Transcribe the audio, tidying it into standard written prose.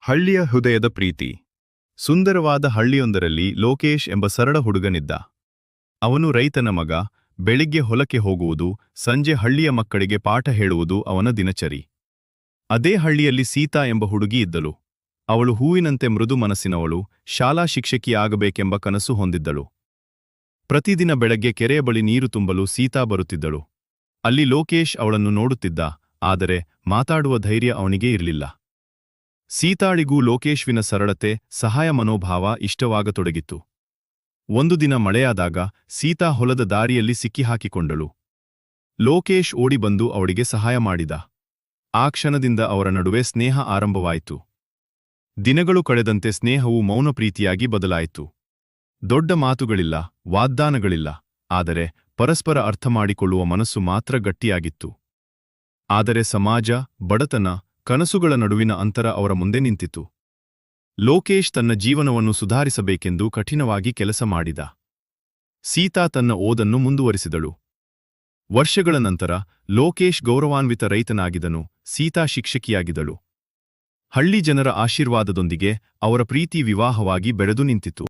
ಹಳ್ಳಿಯ ಹೃದಯದ ಪ್ರೀತಿ. ಸುಂದರವಾದ ಹಳ್ಳಿಯೊಂದರಲ್ಲಿ ಲೋಕೇಶ್ ಎಂಬ ಸರಳ ಹುಡುಗನಿದ್ದ. ಅವನು ರೈತನ ಮಗ. ಬೆಳಿಗ್ಗೆ ಹೊಲಕ್ಕೆ ಹೋಗುವುದು, ಸಂಜೆ ಹಳ್ಳಿಯ ಮಕ್ಕಳಿಗೆ ಪಾಠ ಹೇಳುವುದು ಅವನ ದಿನಚರಿ. ಅದೇ ಹಳ್ಳಿಯಲ್ಲಿ ಸೀತಾ ಎಂಬ ಹುಡುಗಿ ಇದ್ದಳು. ಅವಳು ಹೂವಿನಂತೆ ಮೃದು ಮನಸ್ಸಿನವಳು, ಶಾಲಾ ಶಿಕ್ಷಕಿಯಾಗಬೇಕೆಂಬ ಕನಸು ಹೊಂದಿದ್ದಳು. ಪ್ರತಿದಿನ ಬೆಳಗ್ಗೆ ಕೆರೆಯ ಬಳಿ ನೀರು ತುಂಬಲು ಸೀತಾ ಬರುತ್ತಿದ್ದಳು. ಅಲ್ಲಿ ಲೋಕೇಶ್ ಅವಳನ್ನು ನೋಡುತ್ತಿದ್ದ, ಆದರೆ ಮಾತಾಡುವ ಧೈರ್ಯ ಅವನಿಗೆ ಇರಲಿಲ್ಲ. ಸೀತಾಳಿಗೂ ಲೋಕೇಶ್ವಿನ ಸರಳತೆ, ಸಹಾಯ ಮನೋಭಾವ ಇಷ್ಟವಾಗತೊಡಗಿತ್ತು. ಒಂದು ದಿನ ಮಳೆಯಾದಾಗ ಸೀತಾ ಹೊಲದ ದಾರಿಯಲ್ಲಿ ಸಿಕ್ಕಿಹಾಕಿಕೊಂಡಳು. ಲೋಕೇಶ್ ಓಡಿಬಂದು ಅವಳಿಗೆ ಸಹಾಯ ಮಾಡಿದ. ಆ ಕ್ಷಣದಿಂದ ಅವರ ನಡುವೆ ಸ್ನೇಹ ಆರಂಭವಾಯಿತು. ದಿನಗಳು ಕಳೆದಂತೆ ಸ್ನೇಹವು ಮೌನ ಪ್ರೀತಿಯಾಗಿ ಬದಲಾಯಿತು. ದೊಡ್ಡ ಮಾತುಗಳಿಲ್ಲ, ವಾಗ್ದಾನಗಳಿಲ್ಲ, ಆದರೆ ಪರಸ್ಪರ ಅರ್ಥಮಾಡಿಕೊಳ್ಳುವ ಮನಸ್ಸು ಮಾತ್ರ ಗಟ್ಟಿಯಾಗಿತ್ತು. ಆದರೆ ಸಮಾಜ, ಬಡತನ, ಕನಸುಗಳ ನಡುವಿನ ಅಂತರ ಅವರ ಮುಂದೆ ನಿಂತಿತು. ಲೋಕೇಶ್ ತನ್ನ ಜೀವನವನ್ನು ಸುಧಾರಿಸಬೇಕೆಂದು ಕಠಿಣವಾಗಿ ಕೆಲಸ ಮಾಡಿದ. ಸೀತಾ ತನ್ನ ಓದನ್ನು ಮುಂದುವರಿಸಿದಳು. ವರ್ಷಗಳ ನಂತರ ಲೋಕೇಶ್ ಗೌರವಾನ್ವಿತ ರೈತನಾಗಿದ್ದನು, ಸೀತಾ ಶಿಕ್ಷಕಿಯಾಗಿದ್ದಳು. ಹಳ್ಳಿ ಜನರ ಆಶೀರ್ವಾದದೊಂದಿಗೆ ಅವರ ಪ್ರೀತಿ ವಿವಾಹವಾಗಿ ಬೆಳೆದು ನಿಂತಿತು.